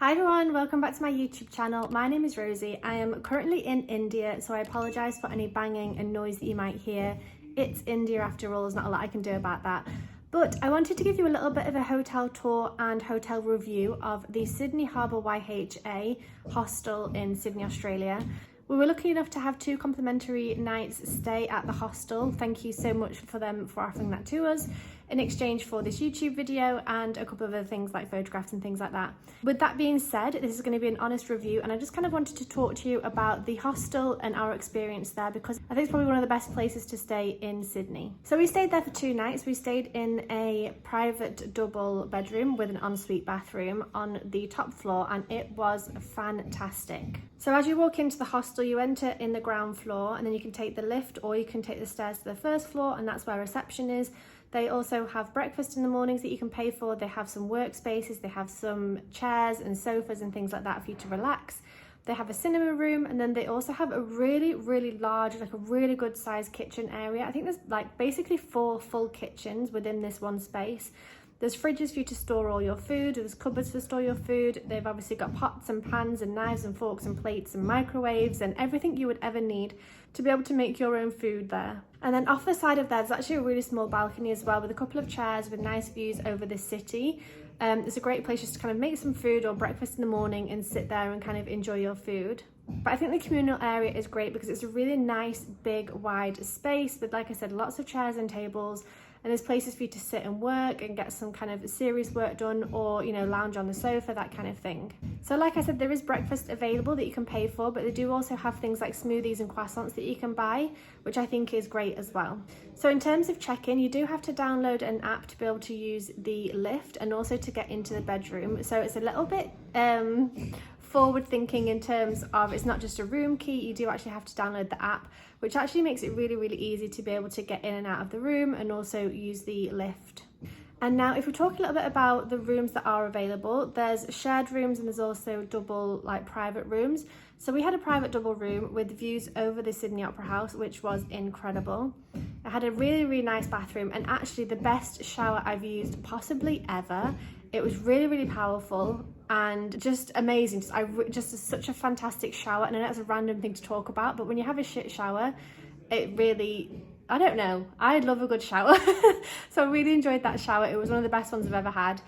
Hi everyone, welcome back to my YouTube channel. My name is Rosie. I am currently in India, so I apologise for any banging and noise that you might hear. It's India after all, there's not a lot I can do about that. But I wanted to give you a little bit of a hotel tour and hotel review of the Sydney Harbour YHA Hostel in Sydney, Australia. We were lucky enough to have 2 complimentary nights stay at the hostel. Thank you so much for them for offering that to us in exchange for this YouTube video and a couple of other things like photographs and things like that. With that being said, this is going to be an honest review, and I just kind of wanted to talk to you about the hostel and our experience there, because I think it's probably one of the best places to stay in Sydney. So we stayed there for 2 nights. We stayed in a private double bedroom with an ensuite bathroom on the top floor, and it was fantastic. So as you walk into the hostel, you enter in the ground floor, and then you can take the lift or you can take the stairs to the first floor, and that's where reception is. They also have breakfast in the mornings that you can pay for. They have some workspaces, they have some chairs and sofas and things like that for you to relax. They have a cinema room, and then they also have a really large, like a really good sized kitchen area. I think there's like basically 4 full kitchens within this one space. There's fridges for you to store all your food, there's cupboards to store your food. They've obviously got pots and pans and knives and forks and plates and microwaves and everything you would ever need to be able to make your own food there. And then off the side of there, there's actually a really small balcony as well with a couple of chairs with nice views over the city. It's a great place just to kind of make some food or breakfast in the morning and sit there and kind of enjoy your food. But I think the communal area is great because it's a really nice, big, wide space with, like I said, lots of chairs and tables. And there's places for you to sit and work and get some kind of serious work done, or, you know, lounge on the sofa, that kind of thing. So like I said, there is breakfast available that you can pay for, but they do also have things like smoothies and croissants that you can buy, which I think is great as well. So in terms of check-in, you do have to download an app to be able to use the lift and also to get into the bedroom. So it's a little bit forward thinking in terms of it's not just a room key, you do actually have to download the app, which actually makes it really easy to be able to get in and out of the room and also use the lift. And now if we talk a little bit about the rooms that are available, there's shared rooms and there's also double like private rooms. So we had a private double room with views over the Sydney Opera House, which was incredible. It had a really nice bathroom, and actually the best shower I've used possibly ever. It was really powerful and just amazing. Just such a fantastic shower. And I know it's a random thing to talk about, but when you have a shit shower, it really, I don't know, I love a good shower. So I really enjoyed that shower. It was one of the best ones I've ever had.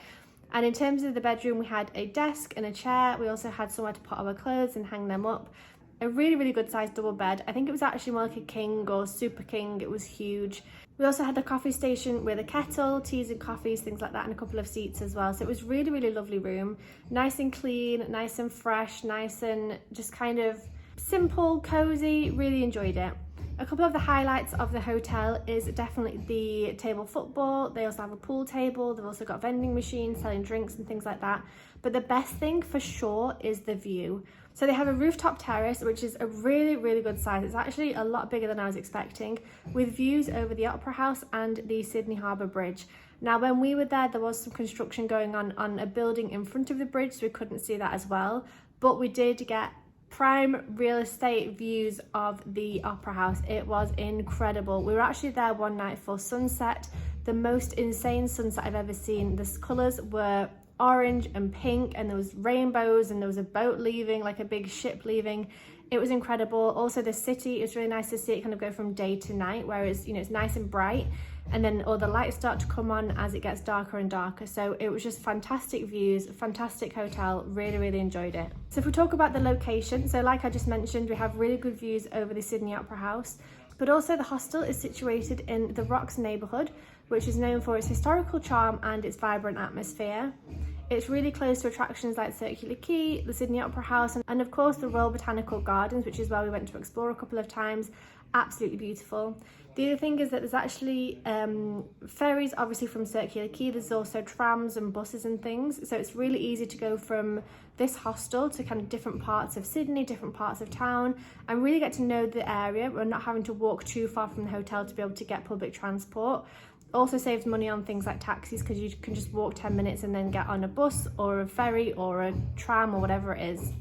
And in terms of the bedroom, we had a desk and a chair. We also had somewhere to put our clothes and hang them up. A really good sized double bed. I think it was actually more like a king or super king. It was huge. We also had the coffee station with a kettle, teas and coffees, things like that, and a couple of seats as well. So it was really lovely room. Nice and clean, nice and fresh, nice and just kind of simple, cozy. Really enjoyed it. A couple of the highlights of the hotel is definitely the table football. They also have a pool table. They've also got vending machines selling drinks and things like that. But the best thing for sure is the view. So they have a rooftop terrace, which is a really good size. It's actually a lot bigger than I was expecting, with views over the Opera House and the Sydney Harbour Bridge. Now, when we were there was some construction going on a building in front of the bridge, so we couldn't see that as well. But we did get prime real estate views of the Opera House. It was incredible. We were actually there one night for sunset, the most insane sunset I've ever seen. The colours were orange and pink, and there was rainbows, and there was a boat leaving, like a big ship leaving. It was incredible. Also the city, it's really nice to see it kind of go from day to night, where it's, you know, it's nice and bright, and then all the lights start to come on as it gets darker and darker. So it was just fantastic views, fantastic hotel, really enjoyed it. So if we talk about the location, so like I just mentioned, we have really good views over the Sydney Opera House, but also the hostel is situated in the Rocks neighbourhood, which is known for its historical charm and its vibrant atmosphere. It's really close to attractions like Circular Quay, the Sydney Opera House, and of course the Royal Botanical Gardens, which is where we went to explore a couple of times. Absolutely beautiful. The other thing is that there's actually ferries, obviously, from Circular Quay. There's also trams and buses and things. So it's really easy to go from this hostel to kind of different parts of Sydney, different parts of town, and really get to know the area. We're not having to walk too far from the hotel to be able to get public transport. Also saves money on things like taxis, because you can just walk 10 minutes and then get on a bus or a ferry or a tram or whatever it is.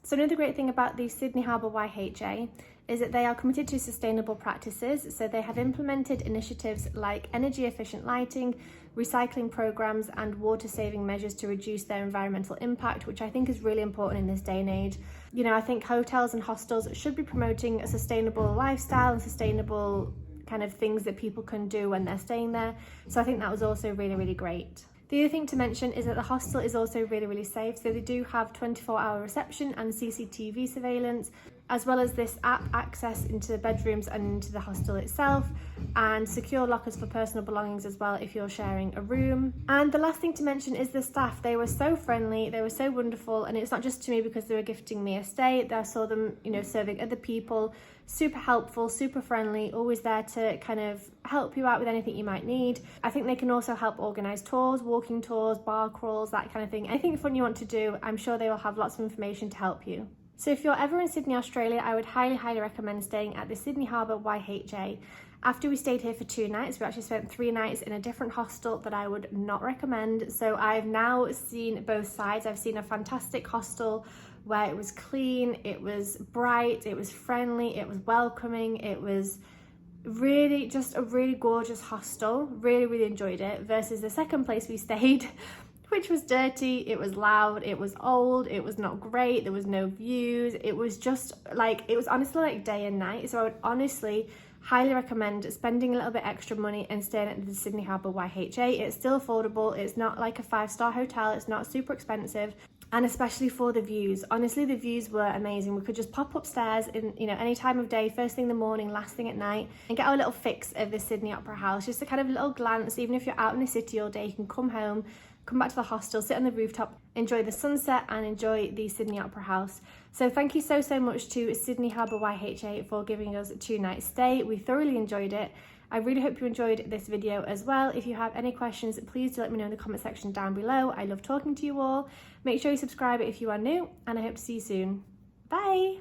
So another great thing about the Sydney Harbour YHA is that they are committed to sustainable practices. So they have implemented initiatives like energy efficient lighting, recycling programs and water saving measures to reduce their environmental impact, which I think is really important in this day and age. You know, I think hotels and hostels should be promoting a sustainable lifestyle and sustainable kind of things that people can do when they're staying there. So I think that was also really, really great. The other thing to mention is that the hostel is also really, really safe. So they do have 24-hour reception and CCTV surveillance, as well as this app access into the bedrooms and into the hostel itself, and secure lockers for personal belongings as well if you're sharing a room. And the last thing to mention is the staff. They were so friendly, they were so wonderful, and it's not just to me because they were gifting me a stay. I saw them, you know, serving other people, super helpful, super friendly, always there to kind of help you out with anything you might need. I think they can also help organise tours, walking tours, bar crawls, that kind of thing. Anything fun you want to do, I'm sure they will have lots of information to help you. So if you're ever in Sydney, Australia, I would highly, highly recommend staying at the Sydney Harbour YHA. After we stayed here for 2 nights, we actually spent 3 nights in a different hostel that I would not recommend. So I've now seen both sides. I've seen a fantastic hostel where it was clean, it was bright, it was friendly, it was welcoming, it was really just a really gorgeous hostel. Really, really enjoyed it, versus the second place we stayed, which was dirty, it was loud, it was old, it was not great, there was no views, it was just like, it was honestly like day and night. So I would honestly highly recommend spending a little bit extra money and staying at the Sydney Harbour YHA. It's still affordable, it's not like a 5-star hotel, it's not super expensive, and especially for the views. Honestly, the views were amazing. We could just pop upstairs in, you know, any time of day, first thing in the morning, last thing at night, and get our little fix of the Sydney Opera House, just a kind of little glance. Even if you're out in the city all day, you can come home, come back to the hostel, sit on the rooftop, enjoy the sunset and enjoy the Sydney Opera House. So thank you so much to Sydney Harbour YHA for giving us a 2-night stay. We thoroughly enjoyed it. I really hope you enjoyed this video as well. If you have any questions, please do let me know in the comment section down below. I love talking to you all. Make sure you subscribe if you are new, and I hope to see you soon. Bye!